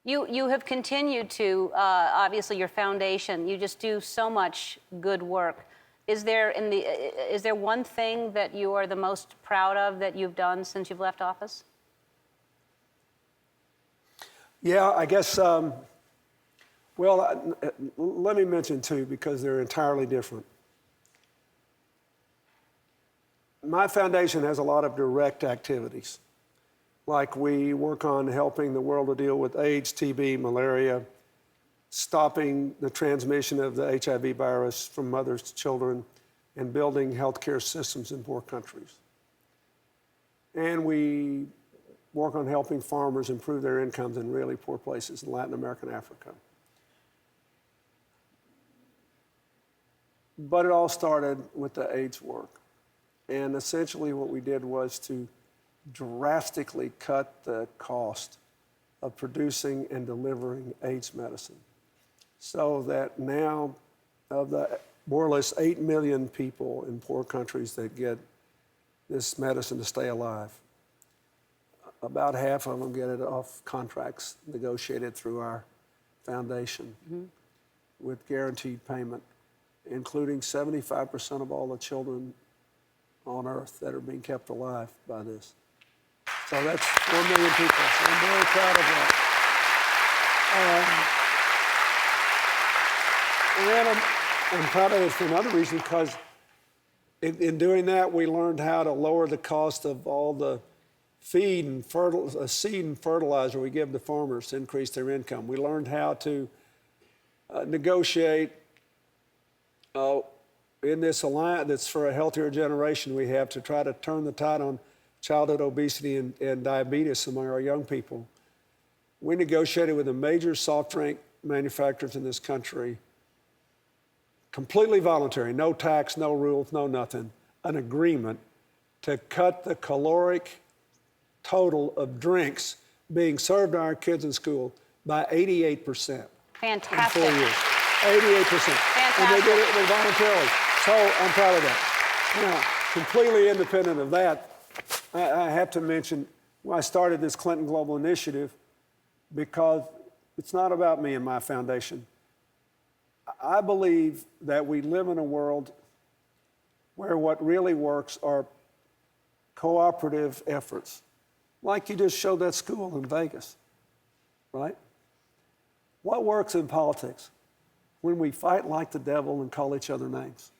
You have continued to, obviously, your foundation. You just do so much good work. Is there one thing that you are the most proud of that you've done since you've left office? Yeah, I guess. Well, let me mention two because they're entirely different. My foundation has a lot of direct activities. Like we work on helping the world to deal with AIDS, TB, malaria, stopping the transmission of the HIV virus from mothers to children, and building healthcare systems in poor countries. And we work on helping farmers improve their incomes in really poor places in Latin America and Africa. But it all started with the AIDS work. And essentially what we did was to drastically cut the cost of producing and delivering AIDS medicine, so that now of the more or less 8 million people in poor countries that get this medicine to stay alive, about half of them get it off contracts negotiated through our foundation with guaranteed payment, including 75% of all the children on Earth that are being kept alive by this. So that's 4 million people. So I'm very proud of that. And I'm proud of it for another reason, because in doing that, we learned how to lower the cost of all the seed and fertilizer we give to farmers to increase their income. We learned how to negotiate in this alliance that's for a healthier generation we have to try to turn the tide on childhood obesity and diabetes among our young people. We negotiated with the major soft drink manufacturers in this country, completely voluntary, no tax, no rules, no nothing, an agreement to cut the caloric total of drinks being served to our kids in school by 88%. Fantastic. In 4 years. 88%. Fantastic. And they did it voluntarily. So I'm proud of that. Now, completely independent of that, I have to mention, I started this Clinton Global Initiative because it's not about me and my foundation. I believe that we live in a world where what really works are cooperative efforts, like you just showed that school in Vegas, right? What works in politics? When we fight like the devil and call each other names,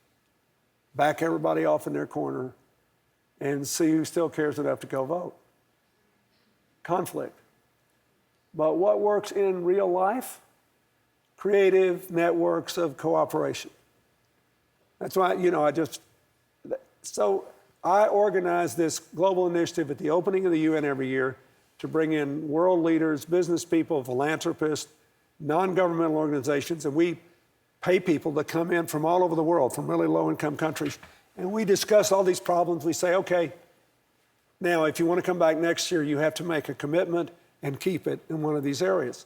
back everybody off in their corner, and see who still cares enough to go vote. Conflict. But what works in real life? Creative networks of cooperation. That's why, so I organize this global initiative at the opening of the UN every year to bring in world leaders, business people, philanthropists, non-governmental organizations, and we pay people to come in from all over the world, from really low-income countries, and we discuss all these problems. We say, okay, now if you want to come back next year, you have to make a commitment and keep it in one of these areas.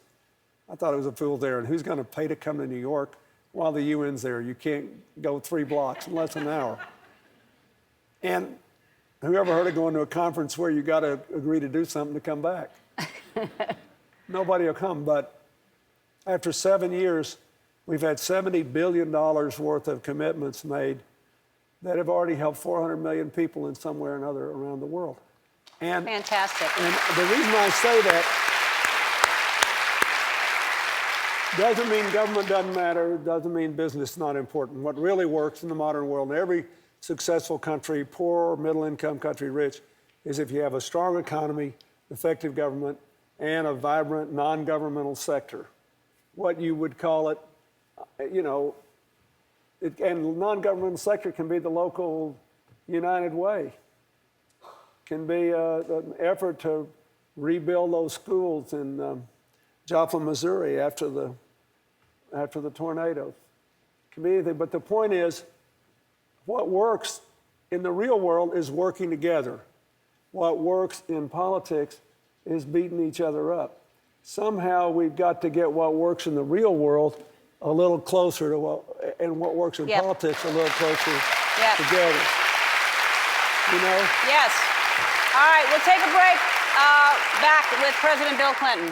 I thought it was a fool's errand. Who's going to pay to come to New York while the UN's there? You can't go 3 blocks in less than an hour. And whoever heard of going to a conference where you got to agree to do something to come back? Nobody will come. But after 7 years, we've had $70 billion worth of commitments made that have already helped 400 million people in some way or another around the world. And, fantastic. And the reason I say that doesn't mean government doesn't matter, doesn't mean business is not important. What really works in the modern world, in every successful country, poor, middle-income country, rich, is if you have a strong economy, effective government, and a vibrant non-governmental sector. What you would call it, and non-governmental sector can be the local United Way, can be an effort to rebuild those schools in Joplin, Missouri after the tornadoes. Can be anything, but the point is, what works in the real world is working together. What works in politics is beating each other up. Somehow we've got to get what works in the real world a little closer to what works in politics a little closer together. Yes. All right, we'll take a break. Back with President Bill Clinton.